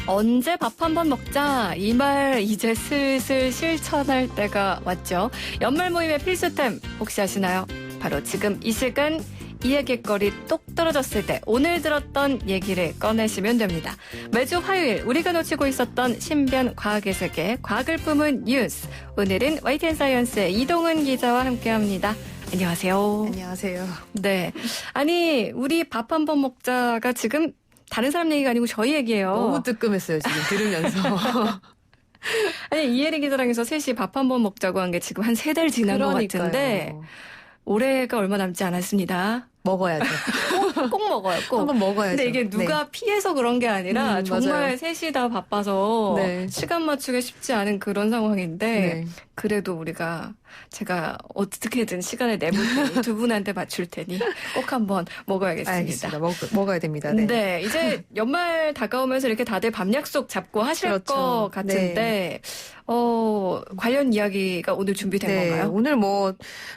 언제 밥 한번 먹자 이 말 이제 슬슬 실천할 때가 왔죠. 연말 모임의 필수템 혹시 아시나요? 바로 지금 이 시간 이야깃거리 똑 떨어졌을 때 오늘 들었던 얘기를 꺼내시면 됩니다. 매주 화요일 우리가 놓치고 있었던 신변 과학의 세계 과학을 품은 뉴스. 오늘은 YTN 사이언스의 이동은 기자와 함께합니다. 안녕하세요. 안녕하세요. 네, 아니 우리 밥 한번 먹자가 지금 다른 사람 얘기가 아니고 저희 얘기예요. 너무 뜨끔했어요, 지금 들으면서. 아니 이혜리 기자랑 해서 셋이 밥 한번 먹자고 한 게 지금 한 3달 지난 것 같은데 올해가 얼마 남지 않았습니다. 먹어야죠. 꼭 먹어요. 꼭. 한번 먹어야죠. 근데 이게 누가 피해서 그런 게 아니라 정말 맞아요. 셋이 다 바빠서 네. 시간 맞추기 쉽지 않은 그런 상황인데 네. 그래도 제가 어떻게든 시간을 내볼 테니 두 분한테 맞출 테니 꼭 한번 먹어야겠습니다. 알겠습니다. 먹어야 됩니다. 네. 네, 이제 연말 다가오면서 이렇게 다들 밤 약속 잡고 하실 그렇죠. 것 같은데 관련 이야기가 오늘 준비된 건가요? 오늘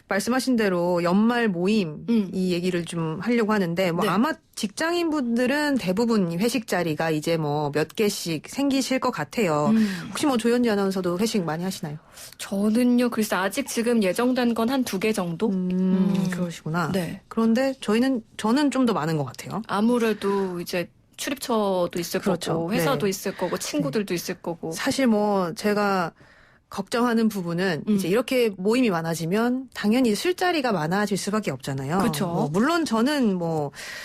말씀하신 대로 연말 모임 이 얘기를 좀 하려고 하는데 네. 아마 직장인분들은 대부분 회식 자리가 이제 몇 개씩 생기실 것 같아요. 혹시 조현지 아나운서도 회식 많이 하시나요? 저는요, 글쎄 아직 지금 예정된 건 한 2개 정도? 그러시구나. 네. 그런데 저는 좀 더 많은 것 같아요. 아무래도 이제 출입처도 있을 그렇죠. 거고 회사도 네. 있을 거고 친구들도 있을 거고. 사실 제가 걱정하는 부분은 이제 이렇게 모임이 많아지면 당연히 술자리가 많아질 수밖에 없잖아요. 그렇죠. 물론 저는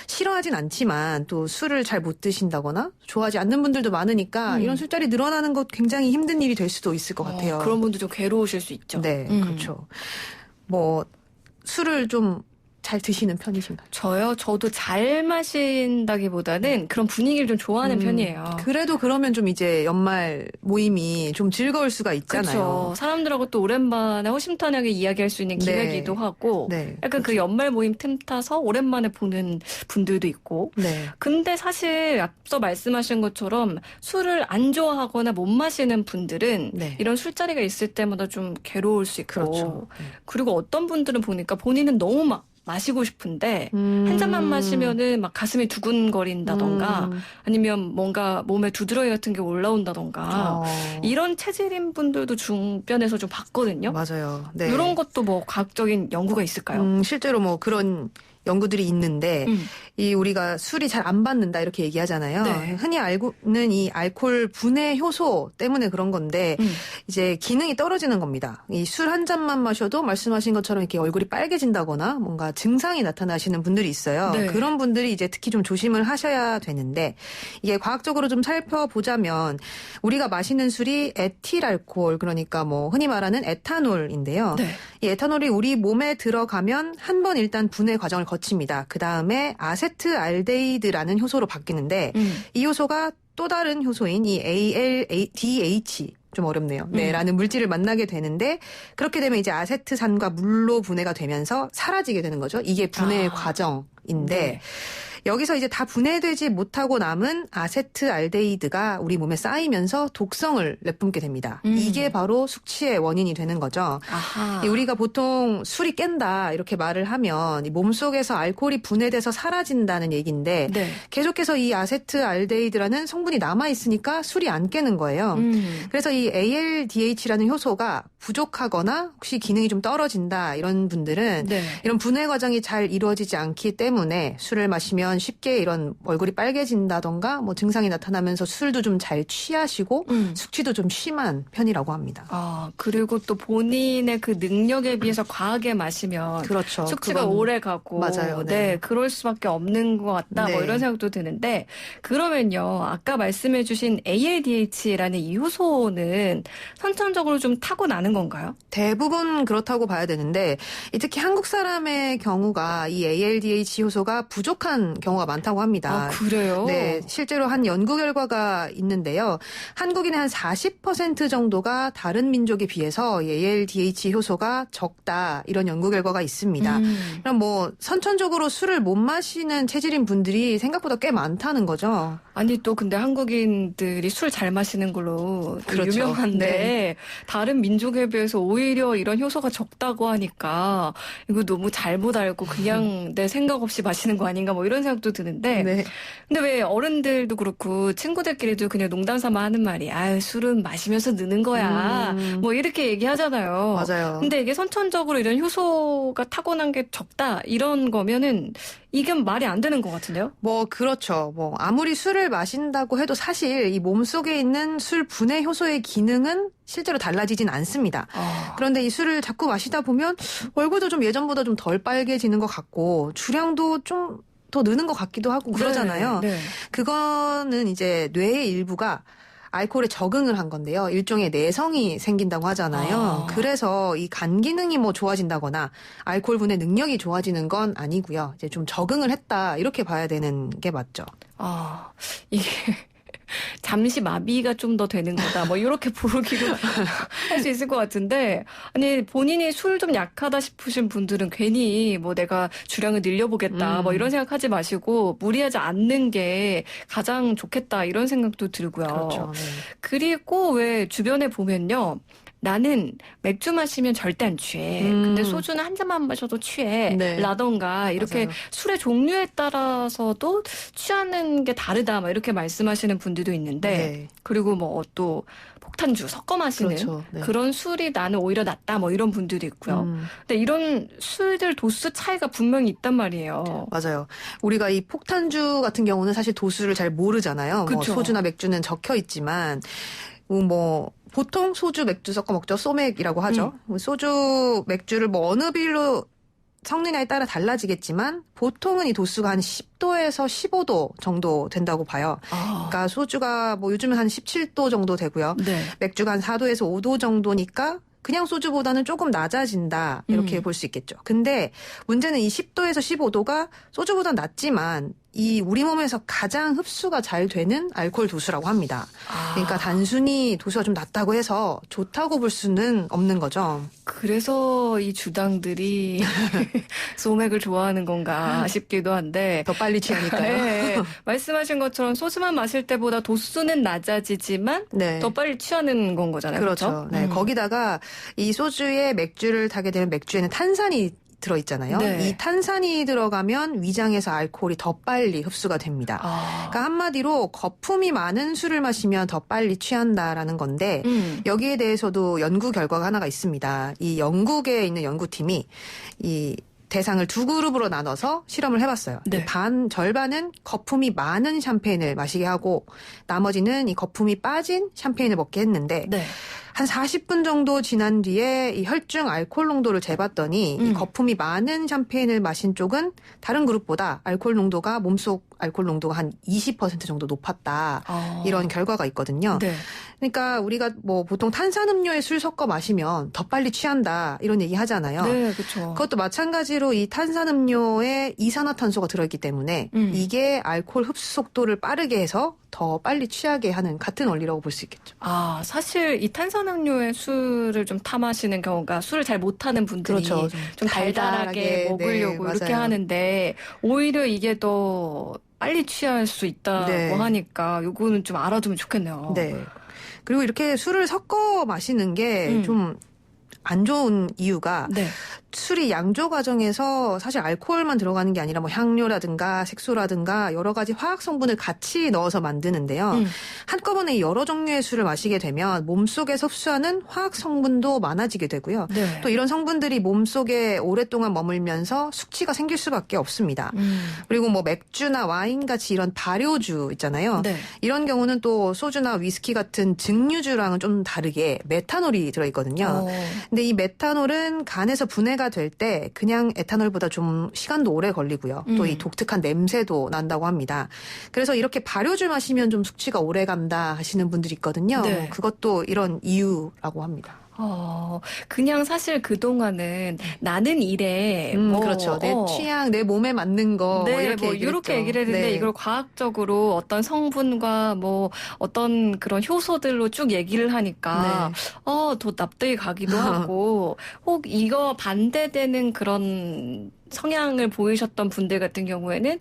싫어하진 않지만 또 술을 잘 못 드신다거나 좋아하지 않는 분들도 많으니까 이런 술자리 늘어나는 것 굉장히 힘든 일이 될 수도 있을 것 같아요. 그런 분도 좀 괴로우실 수 있죠. 네, 그렇죠. 술을 좀 잘 드시는 편이신가요? 저도 잘 마신다기보다는 그런 분위기를 좀 좋아하는 편이에요. 그래도 그러면 좀 이제 연말 모임이 좀 즐거울 수가 있잖아요. 그렇죠. 사람들하고 또 오랜만에 호심탄회하게 이야기할 수 있는 기회이기도 하고 네. 약간 그 연말 모임 틈 타서 오랜만에 보는 분들도 있고. 네. 근데 사실 앞서 말씀하신 것처럼 술을 안 좋아하거나 못 마시는 분들은 네. 이런 술자리가 있을 때마다 좀 괴로울 수 있고. 그렇죠. 그리고 어떤 분들은 보니까 본인은 너무 마시고 싶은데 한 잔만 마시면은 가슴이 두근거린다던가 아니면 뭔가 몸에 두드러기 같은 게 올라온다던가 이런 체질인 분들도 주변에서 좀 봤거든요. 맞아요. 네. 이런 것도 과학적인 연구가 있을까요? 실제로 그런 연구들이 있는데 우리가 술이 잘 안 받는다 이렇게 얘기하잖아요. 네. 흔히 알고는 이 알코올 분해 효소 때문에 그런 건데 이제 기능이 떨어지는 겁니다. 이 술 한 잔만 마셔도 말씀하신 것처럼 이렇게 얼굴이 빨개진다거나 뭔가 증상이 나타나시는 분들이 있어요. 네. 그런 분들이 이제 특히 좀 조심을 하셔야 되는데 이게 과학적으로 좀 살펴보자면 우리가 마시는 술이 에틸 알코올 그러니까 흔히 말하는 에탄올인데요. 네. 이 에탄올이 우리 몸에 들어가면 한 번 일단 분해 과정을 거칩니다. 그 다음에 아세트알데히드라는 효소로 바뀌는데 이 효소가 또 다른 효소인 이 ALDH 좀 어렵네요. 네, 라는 물질을 만나게 되는데 그렇게 되면 이제 아세트산과 물로 분해가 되면서 사라지게 되는 거죠. 이게 분해 과정인데 네. 여기서 이제 다 분해되지 못하고 남은 아세트알데히드가 우리 몸에 쌓이면서 독성을 내뿜게 됩니다. 이게 바로 숙취의 원인이 되는 거죠. 아하. 우리가 보통 술이 깬다 이렇게 말을 하면 이 몸속에서 알코올이 분해돼서 사라진다는 얘기인데 네. 계속해서 이 아세트알데히드라는 성분이 남아있으니까 술이 안 깨는 거예요. 그래서 이 ALDH라는 효소가 부족하거나 혹시 기능이 좀 떨어진다 이런 분들은 네. 이런 분해 과정이 잘 이루어지지 않기 때문에 술을 마시면 쉽게 이런 얼굴이 빨개진다던가 증상이 나타나면서 술도 좀 잘 취하시고 숙취도 좀 심한 편이라고 합니다. 그리고 또 본인의 그 능력에 비해서 과하게 마시면 그렇죠. 숙취가 오래 가고 맞아요. 네, 그럴 수밖에 없는 것 같다. 네. 이런 생각도 드는데 그러면요. 아까 말씀해 주신 ALDH라는 이 효소는 선천적으로 좀 타고나는 건가요? 대부분 그렇다고 봐야 되는데 특히 한국 사람의 경우가 이 ALDH 효소가 부족한 경우가 많다고 합니다. 그래요? 네, 실제로 한 연구 결과가 있는데요. 한국인의 한 40% 정도가 다른 민족에 비해서 ALDH 효소가 적다 이런 연구 결과가 있습니다. 그럼 선천적으로 술을 못 마시는 체질인 분들이 생각보다 꽤 많다는 거죠. 아니 또 근데 한국인들이 술 잘 마시는 걸로 그렇죠. 유명한데 네. 다른 민족에 비해서 오히려 이런 효소가 적다고 하니까 이거 너무 잘못 알고 그냥 내 생각 없이 마시는 거 아닌가 뭐 이런 생각도 드는데 네. 근데 왜 어른들도 그렇고 친구들끼리도 그냥 농담 삼아 하는 말이 아유 술은 마시면서 느는 거야 뭐 이렇게 얘기하잖아요. 맞아요. 근데 이게 선천적으로 이런 효소가 타고난 게 적다 이런 거면은 이게 말이 안 되는 것 같은데요? 뭐 그렇죠. 뭐 아무리 술을 마신다고 해도 사실 이 몸속에 있는 술 분해 효소의 기능은 실제로 달라지진 않습니다. 그런데 이 술을 자꾸 마시다 보면 얼굴도 좀 예전보다 좀 덜 빨개지는 것 같고 주량도 좀 더 느는 것 같기도 하고 그러잖아요. 네, 네. 그거는 이제 뇌의 일부가 알코올에 적응을 한 건데요. 일종의 내성이 생긴다고 하잖아요. 그래서 이 간 기능이 뭐 좋아진다거나 알코올 분해 능력이 좋아지는 건 아니고요. 이제 좀 적응을 했다 이렇게 봐야 되는 게 맞죠. 이게 잠시 마비가 좀 더 되는 거다. 뭐 이렇게 부르기도 할 수 있을 것 같은데 아니 본인이 술 좀 약하다 싶으신 분들은 괜히 뭐 내가 주량을 늘려보겠다 뭐 이런 생각하지 마시고 무리하지 않는 게 가장 좋겠다 이런 생각도 들고요. 그렇죠. 네. 그리고 왜 주변에 보면요. 나는 맥주 마시면 절대 안 취해. 근데 소주는 한 잔만 마셔도 취해. 네. 라던가 이렇게 맞아요. 술의 종류에 따라서도 취하는 게 다르다. 막 이렇게 말씀하시는 분들도 있는데 네. 그리고 뭐 또 폭탄주 섞어 마시는 그렇죠. 네. 그런 술이 나는 오히려 낫다. 뭐 이런 분들도 있고요. 근데 이런 술들 도수 차이가 분명히 있단 말이에요. 맞아요. 우리가 이 폭탄주 같은 경우는 사실 도수를 잘 모르잖아요. 뭐 그쵸. 소주나 맥주는 적혀 있지만 뭐 보통 소주, 맥주 섞어 먹죠. 소맥이라고 하죠. 소주, 맥주를 뭐 어느 비율로 섞느냐에 따라 달라지겠지만 보통은 이 도수가 한 10도에서 15도 정도 된다고 봐요. 그러니까 소주가 뭐 요즘은 한 17도 정도 되고요. 네. 맥주가 한 4도에서 5도 정도니까 그냥 소주보다는 조금 낮아진다 이렇게 볼 수 있겠죠. 근데 문제는 이 10도에서 15도가 소주보다 낮지만 이 우리 몸에서 가장 흡수가 잘 되는 알코올 도수라고 합니다. 그러니까 단순히 도수가 좀 낮다고 해서 좋다고 볼 수는 없는 거죠. 그래서 이 주당들이 소맥을 좋아하는 건가 싶기도 한데 더 빨리 취하니까요. 네, 말씀하신 것처럼 소주만 마실 때보다 도수는 낮아지지만 네. 더 빨리 취하는 건 거잖아요. 그렇죠. 네. 거기다가 이 소주에 맥주를 타게 되면 맥주에는 탄산이 들어있잖아요. 네. 이 탄산이 들어가면 위장에서 알코올이 더 빨리 흡수가 됩니다. 그러니까 한마디로 거품이 많은 술을 마시면 더 빨리 취한다라는 건데 여기에 대해서도 연구 결과가 하나가 있습니다. 이 영국에 있는 연구팀이 이 대상을 두 그룹으로 나눠서 실험을 해봤어요. 네. 절반은 거품이 많은 샴페인을 마시게 하고 나머지는 이 거품이 빠진 샴페인을 먹게 했는데 네. 한 40분 정도 지난 뒤에 이 혈중 알코올 농도를 재봤더니 이 거품이 많은 샴페인을 마신 쪽은 다른 그룹보다 알코올 농도가 몸속 알코올 농도가 한 20% 정도 높았다. 이런 결과가 있거든요. 네. 그러니까 우리가 뭐 보통 탄산음료에 술 섞어 마시면 더 빨리 취한다 이런 얘기 하잖아요. 네, 그렇죠. 그것도 마찬가지로 이 탄산음료에 이산화탄소가 들어있기 때문에 이게 알코올 흡수 속도를 빠르게 해서 더 빨리 취하게 하는 같은 원리라고 볼 수 있겠죠. 사실 이 탄산음료에 술을 좀 타 마시는 경우가 술을 잘 못하는 분들이 그렇죠. 좀 달달하게 먹으려고 네, 이렇게 맞아요. 하는데 오히려 이게 더 빨리 취할 수 있다고 네. 하니까 요거는 좀 알아두면 좋겠네요. 네. 그리고 이렇게 술을 섞어 마시는 게 좀 안 좋은 이유가 네. 술이 양조 과정에서 사실 알코올만 들어가는 게 아니라 뭐 향료라든가 색소라든가 여러 가지 화학 성분을 같이 넣어서 만드는데요. 한꺼번에 여러 종류의 술을 마시게 되면 몸속에서 흡수하는 화학 성분도 많아지게 되고요. 네. 또 이런 성분들이 몸속에 오랫동안 머물면서 숙취가 생길 수밖에 없습니다. 그리고 뭐 맥주나 와인 같이 이런 발효주 있잖아요. 네. 이런 경우는 또 소주나 위스키 같은 증류주랑은 좀 다르게 메탄올이 들어있거든요. 근데 이 메탄올은 간에서 분해가 될 때 그냥 에탄올보다 좀 시간도 오래 걸리고요. 또 이 독특한 냄새도 난다고 합니다. 그래서 이렇게 발효주 마시면 좀 숙취가 오래 간다 하시는 분들이 있거든요. 네. 그것도 이런 이유라고 합니다. 그냥 사실 그동안은 나는 이래. 그렇죠. 내 취향, 내 몸에 맞는 거. 네, 이렇게 이렇게 얘기를 했는데 네. 이걸 과학적으로 어떤 성분과 어떤 그런 효소들로 쭉 얘기를 하니까, 더 납득이 가기도 하고, 혹 이거 반대되는 그런 성향을 보이셨던 분들 같은 경우에는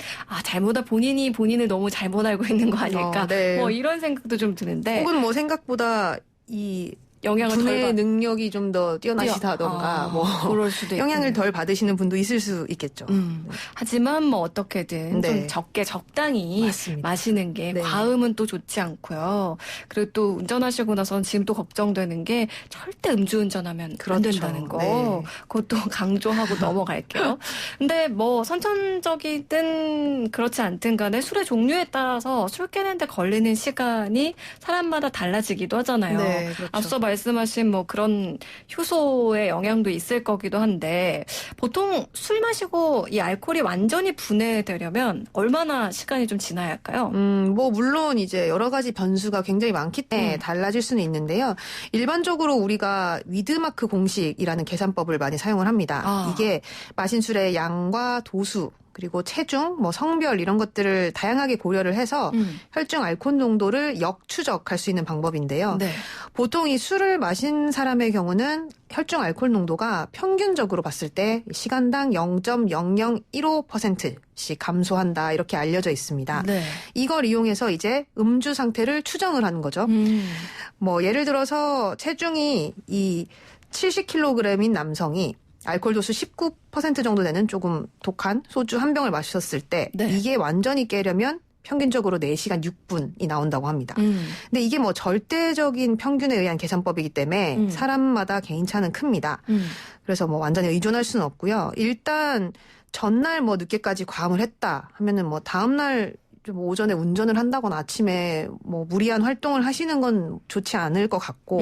본인을 너무 잘못 알고 있는 거 아닐까. 네. 이런 생각도 좀 드는데. 혹은 생각보다 영향을 분해 능력이 좀 더 뛰어나시다던가 그럴 수도 영향을 덜 받으시는 분도 있을 수 있겠죠. 하지만 어떻게든 좀 적게 적당히 맞습니다. 마시는 게 과음은 또 좋지 않고요. 그리고 또 운전하시고 나서는 지금 또 걱정되는 게 절대 음주운전하면 안 된다는 거. 그것도 강조하고 넘어갈게요. 근데 선천적이든 그렇지 않든 간에 술의 종류에 따라서 술 깨는데 걸리는 시간이 사람마다 달라지기도 하잖아요. 네, 그렇죠. 앞서 말씀하신 그런 효소의 영향도 있을 거기도 한데 보통 술 마시고 이 알코올이 완전히 분해되려면 얼마나 시간이 좀 지나야 할까요? 물론 이제 여러 가지 변수가 굉장히 많기 때문에 달라질 수는 있는데요. 일반적으로 우리가 위드마크 공식이라는 계산법을 많이 사용을 합니다. 이게 마신 술의 양과 도수 그리고 체중, 성별 이런 것들을 다양하게 고려를 해서 혈중 알코올 농도를 역추적할 수 있는 방법인데요. 보통 이 술을 마신 사람의 경우는 혈중 알코올 농도가 평균적으로 봤을 때 시간당 0.0015%씩 감소한다 이렇게 알려져 있습니다. 이걸 이용해서 이제 음주 상태를 추정을 하는 거죠. 예를 들어서 체중이 이 70kg인 남성이 알코올 도수 19% 정도 되는 조금 독한 소주 한 병을 마셨을 때 이게 완전히 깨려면 평균적으로 4시간 6분이 나온다고 합니다. 근데 이게 절대적인 평균에 의한 계산법이기 때문에 사람마다 개인차는 큽니다. 그래서 완전히 의존할 수는 없고요. 일단 전날 늦게까지 과음을 했다 하면은 다음날 오전에 운전을 한다거나 아침에 무리한 활동을 하시는 건 좋지 않을 것 같고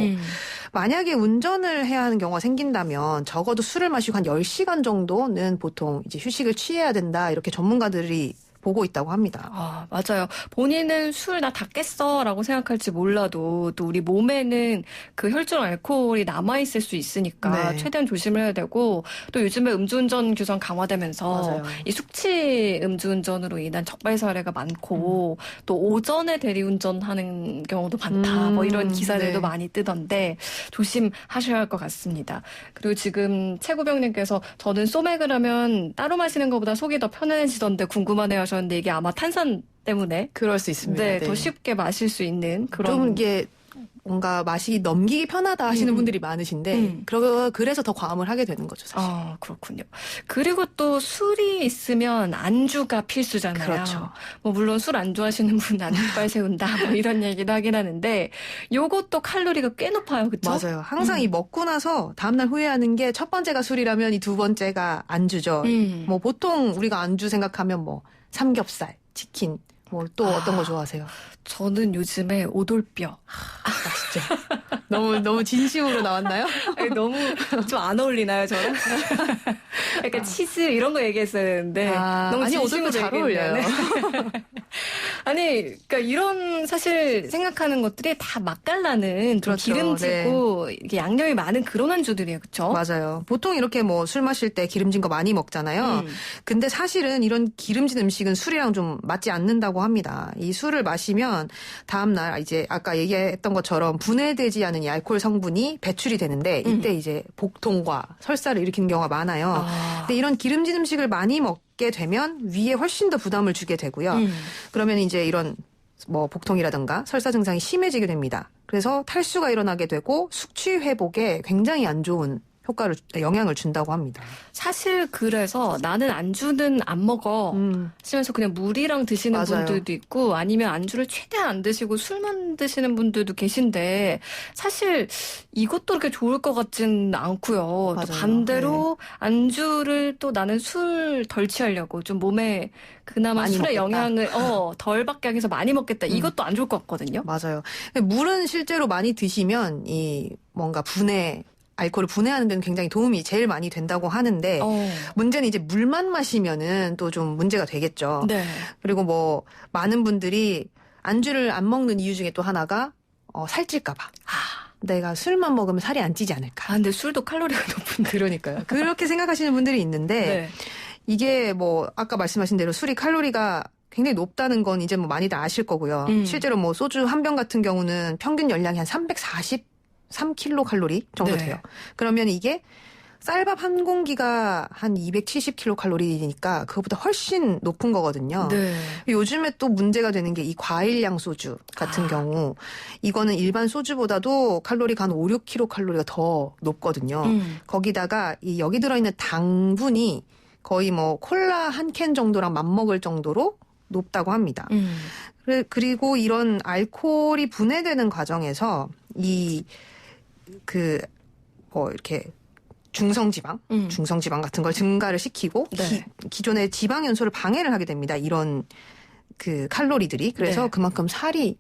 만약에 운전을 해야 하는 경우가 생긴다면 적어도 술을 마시고 한 10시간 정도는 보통 이제 휴식을 취해야 된다 이렇게 전문가들이 보고 있다고 합니다. 맞아요. 본인은 술 나 다 깼어라고 생각할지 몰라도 또 우리 몸에는 그 혈중 알코올이 남아있을 수 있으니까 최대한 조심을 해야 되고 또 요즘에 음주운전 규정 강화되면서 이 숙취 음주운전으로 인한 적발 사례가 많고 또 오전에 대리운전하는 경우도 많다. 이런 기사들도 많이 뜨던데 조심하셔야 할 것 같습니다. 그리고 지금 최구병님께서 저는 소맥을 하면 따로 마시는 것보다 속이 더 편안해지던데 궁금하네요 하셨는데 이게 아마 탄산 때문에 그럴 수 있습니다. 더 쉽게 마실 수 있는 그런 좀 이게 뭔가 맛이 넘기기 편하다 하시는 분들이 많으신데 그래서 더 과음을 하게 되는 거죠, 사실. 그렇군요. 그리고 또 술이 있으면 안주가 필수잖아요. 그렇죠. 물론 술 안 좋아하시는 분은 안주빨 세운다 이런 얘기도 하긴 하는데 요것도 칼로리가 꽤 높아요. 그렇죠? 맞아요. 항상 이 먹고 나서 다음날 후회하는 게 첫 번째가 술이라면 이 두 번째가 안주죠. 보통 우리가 안주 생각하면 삼겹살, 치킨 또 어떤 거 좋아하세요? 저는 요즘에 오돌뼈. 맛있죠. 너무 진심으로 나왔나요? 너무 좀 안 어울리나요, 저랑? 약간 치즈 이런 거 얘기했어야 되는데 너무 오돌뼈 잘 어울려요. 그러니까 이런 사실 생각하는 것들이 다 맛깔나는 좀 기름지고 이렇게 양념이 많은 그런 안주들이에요, 그렇죠? 맞아요. 보통 이렇게 술 마실 때 기름진 거 많이 먹잖아요. 근데 사실은 이런 기름진 음식은 술이랑 좀 맞지 않는다고 합니다. 이 술을 마시면 다음날 이제 아까 얘기했던 것처럼 분해되지 않은 이 알코올 성분이 배출이 되는데 이때 이제 복통과 설사를 일으키는 경우가 많아요. 근데 이런 기름진 음식을 많이 먹게 되면 위에 훨씬 더 부담을 주게 되고요. 그러면 이제 이런 복통이라든가 설사 증상이 심해지게 됩니다. 그래서 탈수가 일어나게 되고 숙취 회복에 굉장히 안 좋은 영향을 준다고 합니다. 사실 그래서 나는 안주는 안 먹어 하시면서 그냥 물이랑 드시는 분들도 있고 아니면 안주를 최대한 안 드시고 술만 드시는 분들도 계신데 사실 이것도 그렇게 좋을 것 같진 않고요. 또 반대로 안주를 또 나는 술 덜 취하려고 좀 몸에 그나마 술의 영향을 덜 받게 하기 위해서 많이 먹겠다. 이것도 안 좋을 것 같거든요. 맞아요. 물은 실제로 많이 드시면 이 뭔가 알코올을 분해하는 데는 굉장히 도움이 제일 많이 된다고 하는데 문제는 이제 물만 마시면은 또 좀 문제가 되겠죠. 그리고 많은 분들이 안주를 안 먹는 이유 중에 또 하나가 살찔까 봐. 내가 술만 먹으면 살이 안 찌지 않을까. 근데 술도 칼로리가 높은데. 그러니까요. 그렇게 생각하시는 분들이 있는데 네. 이게 뭐 아까 말씀하신 대로 술이 칼로리가 굉장히 높다는 건 이제 뭐 많이들 아실 거고요. 실제로 뭐 소주 한 병 같은 경우는 평균 열량이 한 343kcal 정도 네. 돼요. 그러면 이게 쌀밥 한 공기가 한 270kcal니까 그것보다 훨씬 높은 거거든요. 네. 요즘에 또 문제가 되는 게 이 과일량 소주 같은 경우 이거는 일반 소주보다도 칼로리가 한 5, 6kcal가 더 높거든요. 거기다가 이 여기 들어있는 당분이 거의 뭐 콜라 한 캔 정도랑 맞먹을 정도로 높다고 합니다. 그리고 이런 알코올이 분해되는 과정에서 이렇게 중성지방 같은 걸 증가를 시키고 네. 기존의 지방 연소를 방해를 하게 됩니다. 이런 그 칼로리들이. 그래서 네. 그만큼 살이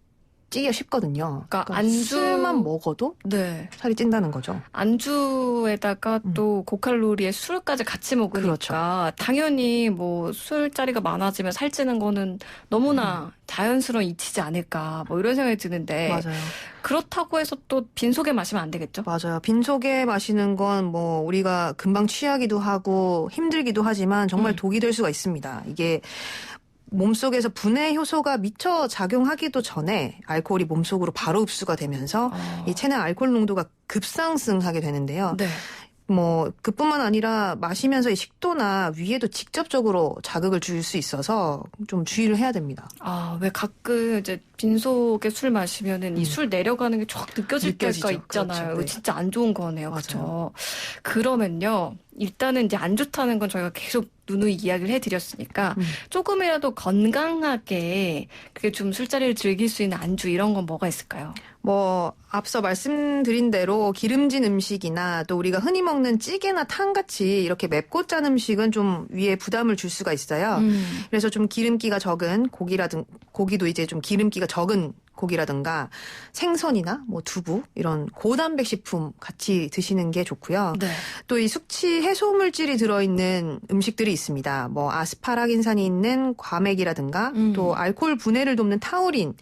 찌기가 쉽거든요. 그러니까 술만 먹어도 네. 살이 찐다는 거죠. 안주에다가 또 고칼로리의 술까지 같이 먹으니까 그렇죠. 당연히 뭐 술자리가 많아지면 살찌는 거는 너무나 자연스러운 이치지 않을까 뭐 이런 생각이 드는데 맞아요. 그렇다고 해서 또 빈속에 마시면 안 되겠죠? 맞아요. 빈속에 마시는 건 뭐 우리가 금방 취하기도 하고 힘들기도 하지만 정말 독이 될 수가 있습니다. 이게 몸속에서 분해 효소가 미처 작용하기도 전에 알코올이 몸속으로 바로 흡수가 되면서 이 체내 알코올 농도가 급상승하게 되는데요. 네. 뭐 그뿐만 아니라 마시면서 이 식도나 위에도 직접적으로 자극을 줄 수 있어서 좀 주의를 해야 됩니다. 왜 가끔 이제 빈속에 술 마시면은 이 술 내려가는 게 쫙 느껴질 때가 느껴지죠. 있잖아요. 그렇죠. 이거 네. 진짜 안 좋은 거네요. 맞아요. 그렇죠? 그러면요. 일단은 이제 안 좋다는 건 저희가 계속 누누이 이야기를 해드렸으니까 조금이라도 건강하게 그게 좀 술자리를 즐길 수 있는 안주 이런 건 뭐가 있을까요? 뭐 앞서 말씀드린 대로 기름진 음식이나 또 우리가 흔히 먹는 찌개나 탕같이 이렇게 맵고 짠 음식은 좀 위에 부담을 줄 수가 있어요. 그래서 좀 기름기가 적은 고기도 이제 좀 기름기가 적은 고기라든가 생선이나 뭐 두부 이런 고단백 식품 같이 드시는 게 좋고요. 네. 또 이 숙취 해소 물질이 들어있는 음식들이 있습니다. 뭐 아스파라긴산이 있는 과메기라든가 또 알코올 분해를 돕는 타우린이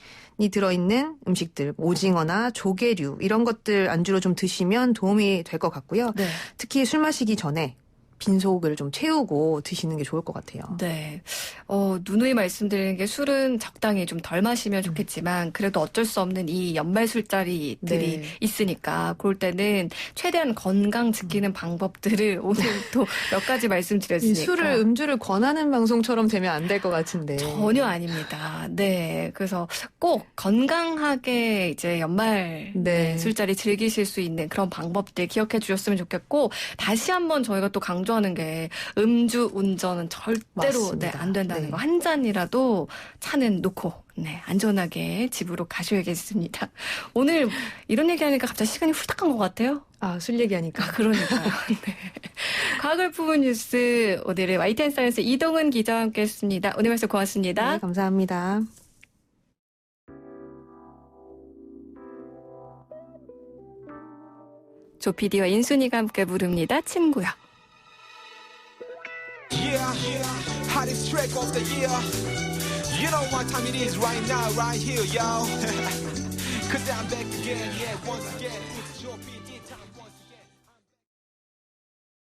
들어있는 음식들, 오징어나 조개류 이런 것들 안주로 좀 드시면 도움이 될 것 같고요. 네. 특히 술 마시기 전에 빈속을 좀 채우고 드시는 게 좋을 것 같아요. 네. 누누이 말씀드리는 게 술은 적당히 좀 덜 마시면 좋겠지만 그래도 어쩔 수 없는 이 연말 술자리들이 네. 있으니까 그럴 때는 최대한 건강 지키는 방법들을 오늘 또 몇 가지 이 말씀드렸으니까. 술을 음주를 권하는 방송처럼 되면 안 될 것 같은데. 전혀 아닙니다. 네. 그래서 꼭 건강하게 이제 연말 네. 술자리 즐기실 수 있는 그런 방법들 기억해 주셨으면 좋겠고 다시 한번 저희가 또 강조하는 게 음주 운전은 절대로 맞습니다. 안 된다는 네. 거. 한 잔이라도 차는 놓고 안전하게 집으로 가셔야겠습니다. 오늘 이런 얘기하니까 갑자기 시간이 후딱 간 것 같아요. 술 얘기하니까. 그러니까요. 네. 과학을품은 뉴스 오늘의 YTN 사이언스 이동은 기자와 함께했습니다. 오늘 말씀 고맙습니다. 네, 감사합니다. 조피디와 인순이가 함께 부릅니다. 친구야. Yeah, hottest track of the year. You know what time it is right now, right here, yo. Cause I'm back again, yeah, once again. It's your PD time once